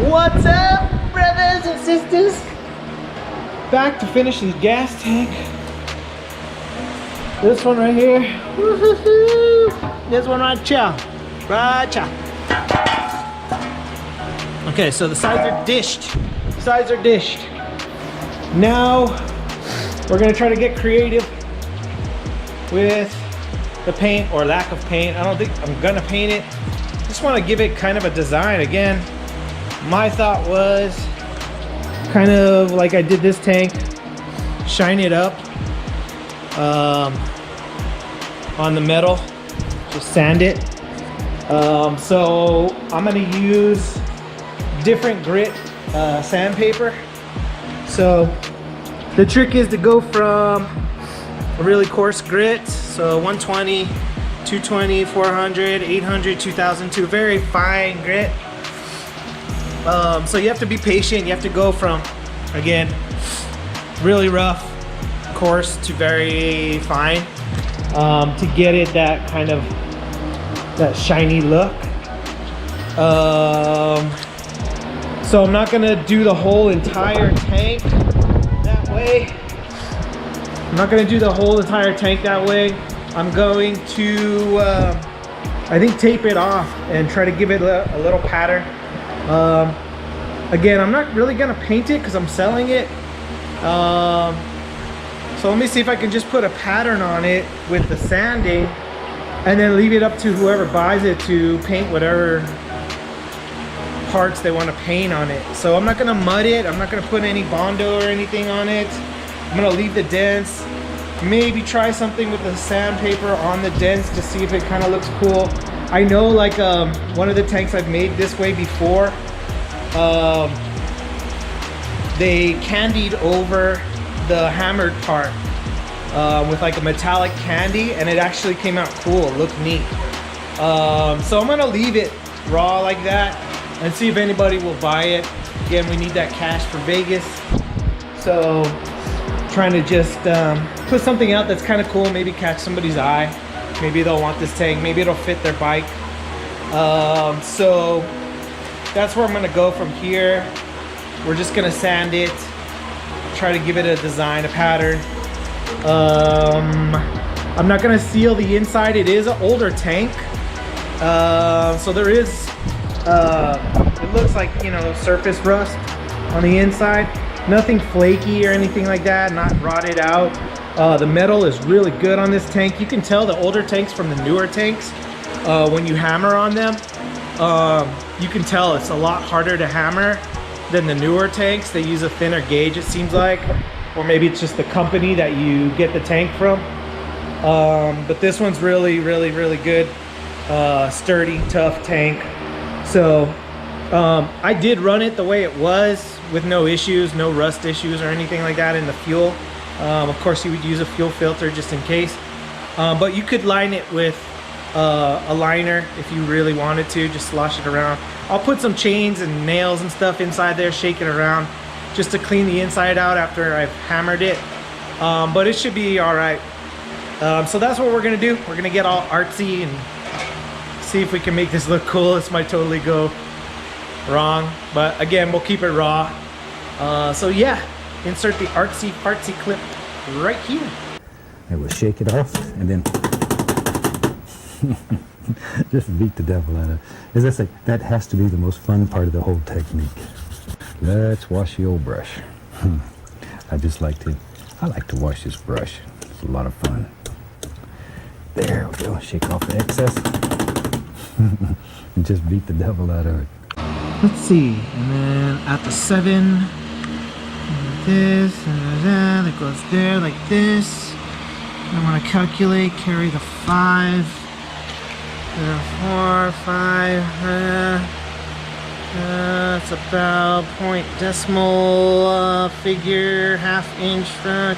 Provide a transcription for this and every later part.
What's up, brothers and sisters? Back to finish the gas tank. This one right here. Woo-hoo-hoo. This one right here. Right here. Okay, so the sides are dished. Sides are dished. Now we're gonna try to get creative with the paint or lack of paint. I don't think I'm gonna paint it. Just want to give it kind of a design. Again, my thought was kind of like I did this tank, shine it up on the metal, just sand it. So I'm gonna use different grit sandpaper. So the trick is to go from a really coarse grit, so 120, 220, 400, 800, 2000 to very fine grit. So you have to be patient. You have to go from, again, really rough, coarse to very fine to get it that kind of that shiny look. So I'm not gonna do the whole entire tank that way. I'm not gonna do the whole entire tank that way. I'm going to, I think, tape it off and try to give it a little pattern. Again, I'm not really gonna paint it because I'm selling it. So let me see if I can just put a pattern on it with the sanding and then leave it up to whoever buys it to paint whatever parts they want to paint on it. So I'm not gonna mud it. I'm not gonna put any Bondo or anything on it. I'm gonna leave the dents. Maybe try something with the sandpaper on the dents to see if it kind of looks cool. I know, like one of the tanks I've made this way before, they candied over the hammered part with like a metallic candy, and it actually came out cool. It looked neat. So I'm gonna leave it raw like that and see if anybody will buy it. Again, we need that cash for Vegas, so trying to just put something out that's kind of cool, maybe catch somebody's eye. Maybe they'll want this tank, maybe it'll fit their bike. So that's where I'm gonna go from here. We're just gonna sand it, try to give it a design, a pattern. I'm not gonna seal the inside. It is an older tank, so there is it looks like, you know, surface rust on the inside. Nothing flaky or anything like that, not rotted out. The metal is really good on this tank. You can tell the older tanks from the newer tanks when you hammer on them. You can tell it's a lot harder to hammer than the newer tanks. They use a thinner gauge, it seems like, or maybe it's just the company that you get the tank from. But this one's really, really, really good. Sturdy, tough tank. So I did run it the way it was with no issues, no rust issues or anything like that in the fuel. Of course, you would use a fuel filter just in case. But you could line it with a liner if you really wanted to, just slosh it around. I'll put some chains and nails and stuff inside there, shake it around just to clean the inside out after I've hammered it. But it should be all right. So that's what we're gonna do. We're gonna get all artsy and see if we can make this look cool. This might totally go wrong, but again, we'll keep it raw. So yeah, insert the artsy fartsy clip right here. I will shake it off and then just beat the devil out of it. As I say, that has to be the most fun part of the whole technique. Let's wash the old brush. I like to wash this brush. It's a lot of fun. There we go. Shake off the excess and just beat the devil out of it. Let's see, and then at the 7, like this, and that goes there like this. I want to calculate, carry the 5, 4, 5, it's about point decimal figure, half inch,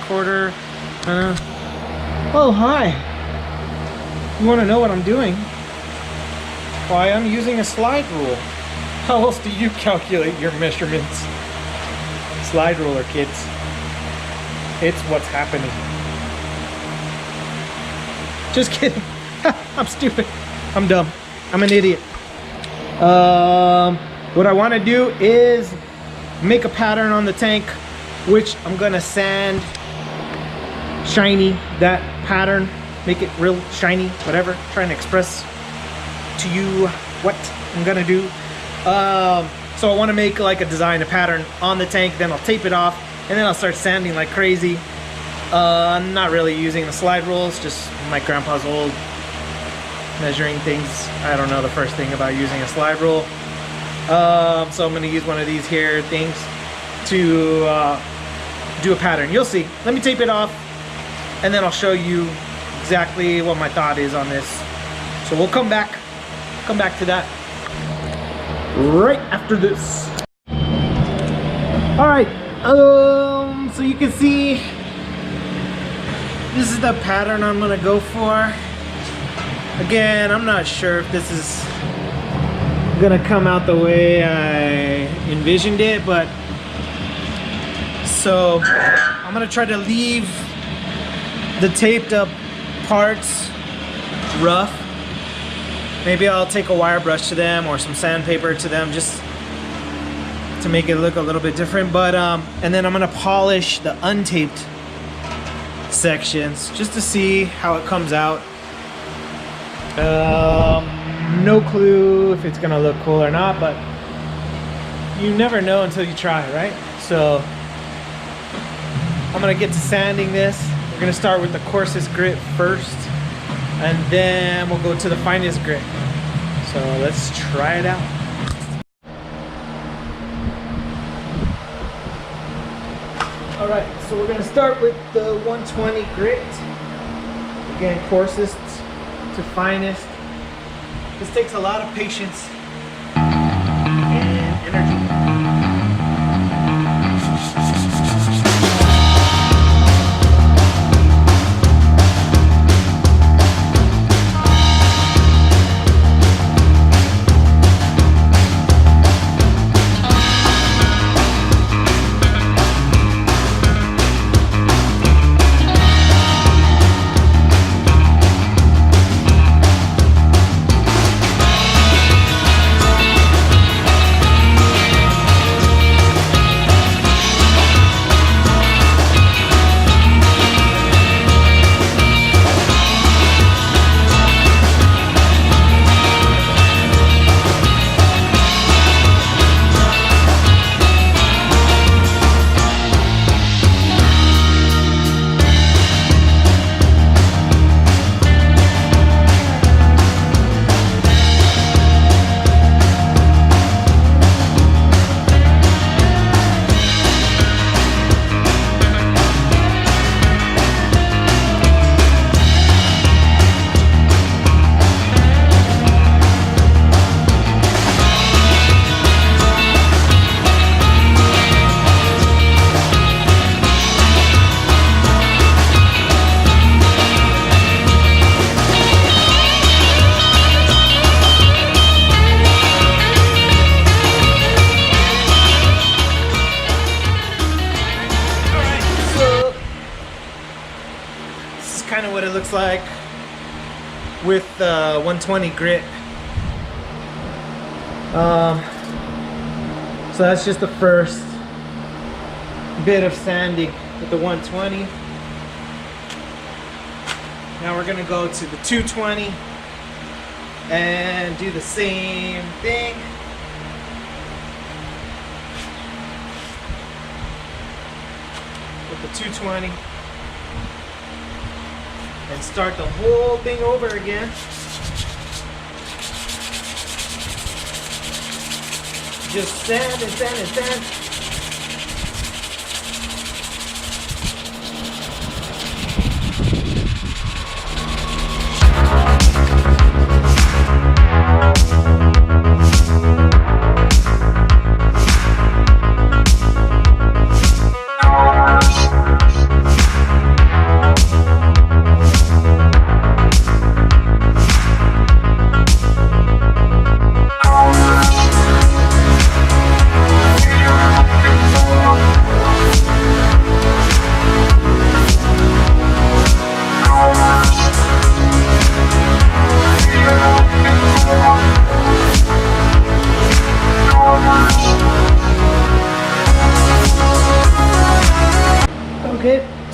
quarter. Oh, hi. You want to know what I'm doing? Why, I'm using a slide rule. How else do you calculate your measurements? Slide ruler, kids. It's what's happening. Just kidding. I'm stupid. I'm dumb. I'm an idiot. What I want to do is make a pattern on the tank, which I'm gonna sand shiny that pattern, make it real shiny, whatever, trying to express to you what I'm gonna do. So I want to make like a design, a pattern on the tank, then I'll tape it off, and then I'll start sanding like crazy. I'm not really using the slide rules, just my grandpa's old measuring things. I don't know the first thing about using a slide rule. So I'm gonna use one of these here things to do a pattern. You'll see. Let me tape it off, and then I'll show you exactly what my thought is on this. So we'll come back to that right after this. All right, so you can see this is the pattern I'm gonna go for. Again, I'm not sure if this is gonna come out the way I envisioned it, but so I'm gonna try to leave the taped up parts rough. Maybe I'll take a wire brush to them or some sandpaper to them just to make it look a little bit different. But and then I'm gonna polish the untaped sections just to see how it comes out. No clue if it's gonna look cool or not, but you never know until you try, right? So I'm gonna get to sanding this. We're gonna start with the coarsest grit first, and then we'll go to the finest grit. So let's try it out. All right, so we're gonna start with the 120 grit. Again, coarsest to finest. This takes a lot of patience and energy. Kind of what it looks like with 120 grit. So that's just the first bit of sanding with the 120. Now we're gonna go to the 220 and do the same thing. With the 220. And start the whole thing over again. Just sand and sand and sand.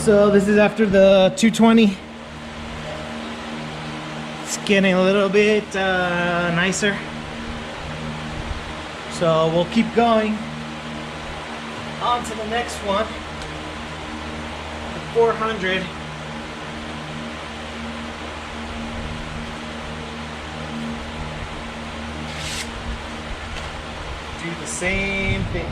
So this is after the 220. It's getting a little bit nicer. So we'll keep going on to the next one, the 400. Do the same thing.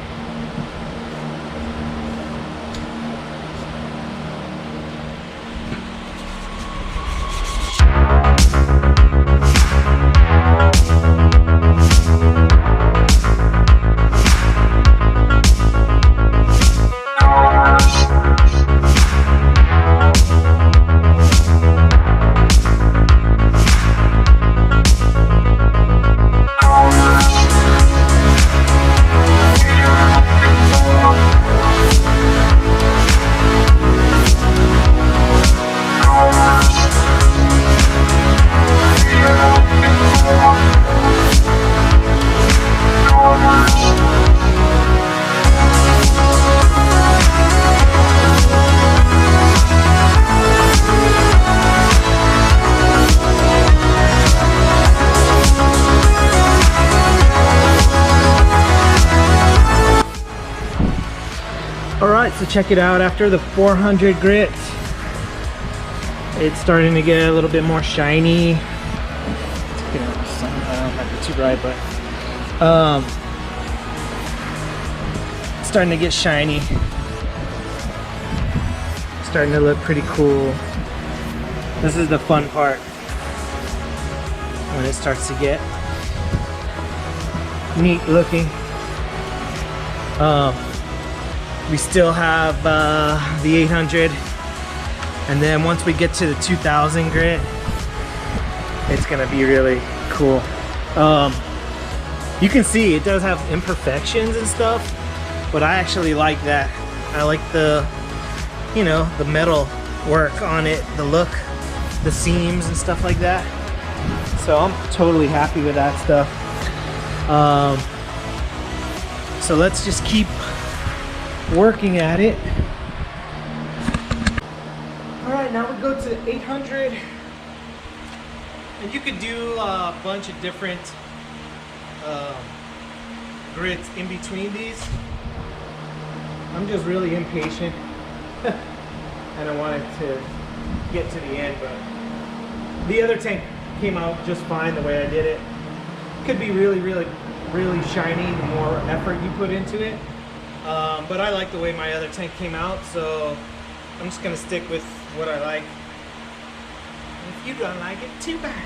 Alright, so check it out. After the 400 grit, it's starting to get a little bit more shiny. Take it out the sun. I don't have it too bright, but it's starting to get shiny. Starting to look pretty cool. This is the fun part, when it starts to get neat looking. We still have the 800, and then once we get to the 2000 grit, it's gonna be really cool. You can see it does have imperfections and stuff, but I actually like that. I like the, you know, the metal work on it, the look, the seams and stuff like that. So I'm totally happy with that stuff. So let's just keep working at it. All right, now we go to 800, and you could do a bunch of different grits in between these. I'm just really impatient and I wanted to get to the end, but the other tank came out just fine the way I did it. Could be really shiny the more effort you put into it. But I like the way my other tank came out, so I'm just gonna stick with what I like. If you don't like it, too bad.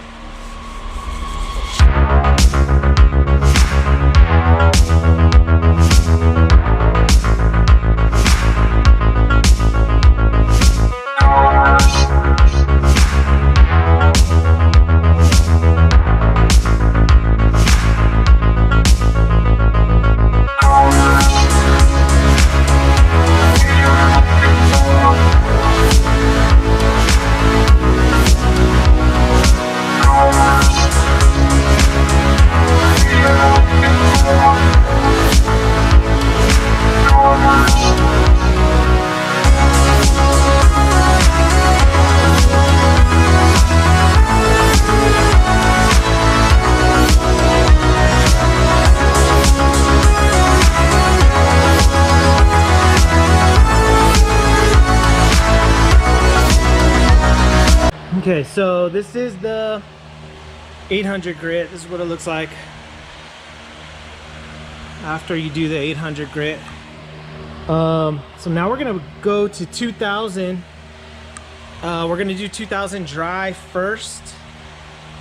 Okay, so this is the 800 grit. This is what it looks like after you do the 800 grit. So now we're gonna go to 2000. We're gonna do 2000 dry first.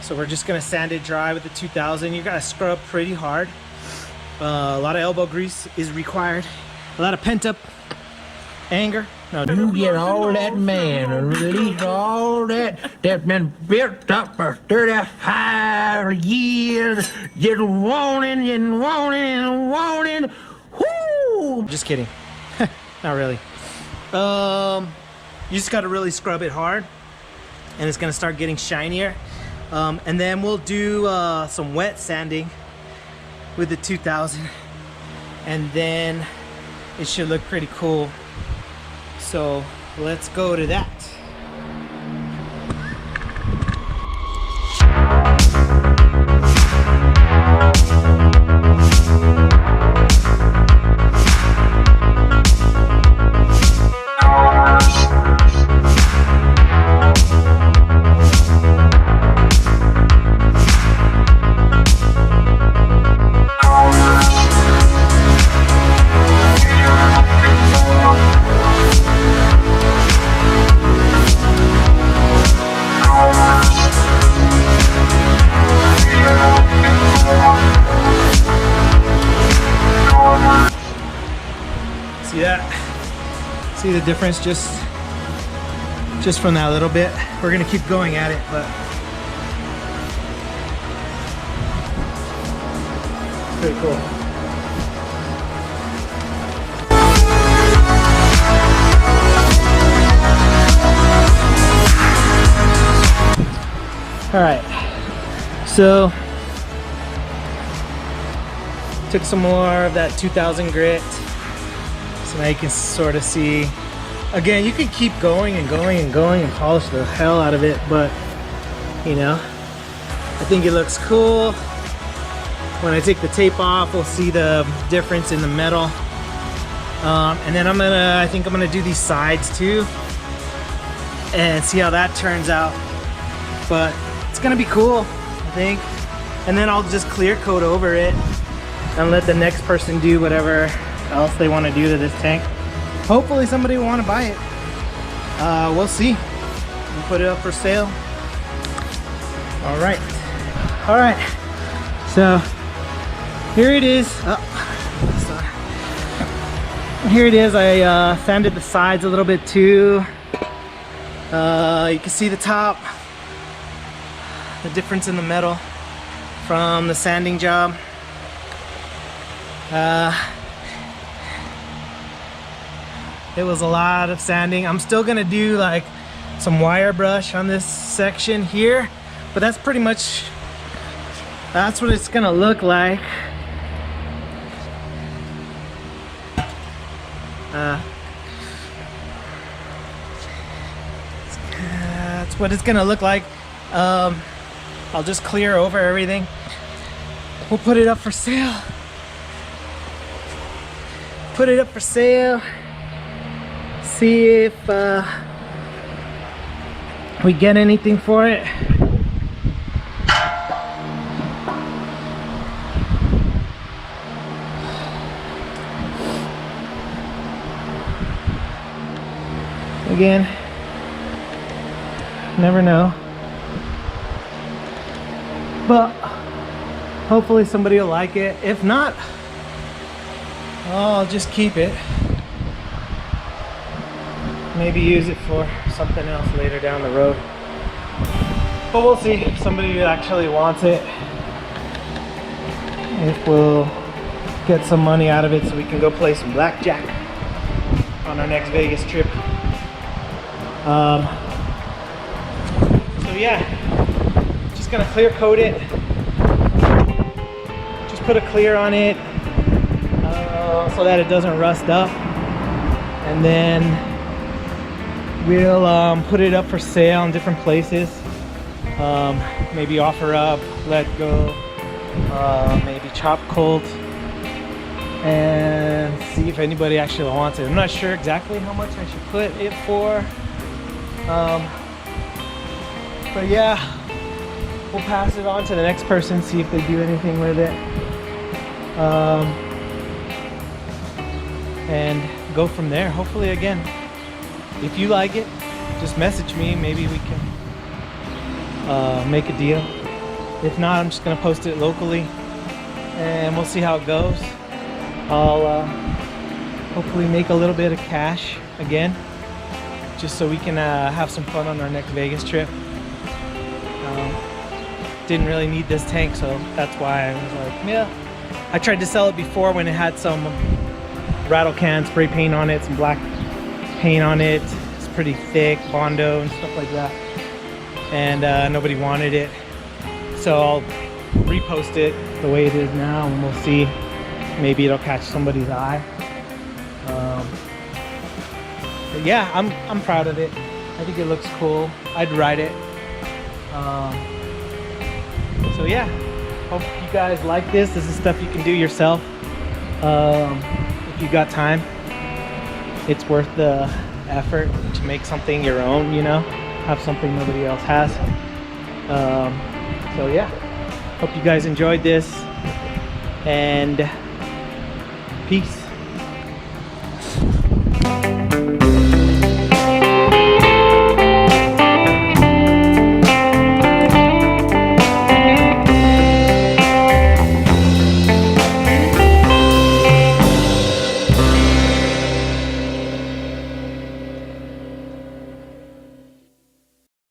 So we're just gonna sand it dry with the 2000. You gotta scrub pretty hard. A lot of elbow grease is required. A lot of pent up anger. No, You get all that man and release all that's been built up for 35 years, just wanting and wanting and wanting. Whoo! just kidding. Not really. You just gotta really scrub it hard, and it's gonna start getting shinier. And then we'll do some wet sanding with the 2000, and then it should look pretty cool. So let's go to that. See that? See the difference just from that little bit? We're gonna keep going at it, but it's pretty cool. All right, so took some more of that 2000 grit. So now you can sort of see, again, you can keep going and going and going and polish the hell out of it, but you know, I think it looks cool. When I take the tape off, we'll see the difference in the metal. And then I think I'm gonna do these sides too and see how that turns out. But it's gonna be cool, I think. And then I'll just clear coat over it and let the next person do whatever else they want to do to this tank. Hopefully somebody will want to buy it. We'll see. We'll put it up for sale. All right. So here it is. Here it is. I sanded the sides a little bit too. You can see the top, the difference in the metal from the sanding job. It was a lot of sanding. I'm still gonna do like some wire brush on this section here, but that's pretty much, that's what it's gonna look like. That's what it's gonna look like. I'll just clear over everything. We'll put it up for sale. Put it up for sale. See if we get anything for it. Again, never know. But hopefully somebody will like it. If not, I'll just keep it. Maybe use it for something else later down the road. But we'll see if somebody actually wants it. If we'll get some money out of it so we can go play some blackjack on our next Vegas trip. So yeah, just gonna clear coat it. Just put a clear on it so that it doesn't rust up. And then we'll put it up for sale in different places. Maybe offer up, let go, maybe chop cold, and see if anybody actually wants it. I'm not sure exactly how much I should put it for. But yeah, we'll pass it on to the next person, see if they do anything with it. And go from there. Hopefully, again, if you like it, just message me. Maybe we can make a deal. If not, I'm just gonna post it locally and we'll see how it goes. I'll hopefully make a little bit of cash again, just so we can have some fun on our next Vegas trip. Didn't really need this tank, so that's why I was like, yeah. I tried to sell it before when it had some rattle can spray paint on it, some black paint on it. It's pretty thick, Bondo and stuff like that, and nobody wanted it, so I'll repost it the way it is now and we'll see. Maybe it'll catch somebody's eye. But yeah, I'm proud of it. I think it looks cool. I'd ride it. So yeah, hope you guys like this. This is stuff you can do yourself if you got time. It's worth the effort to make something your own, you know, have something nobody else has. So yeah, hope you guys enjoyed this, and peace.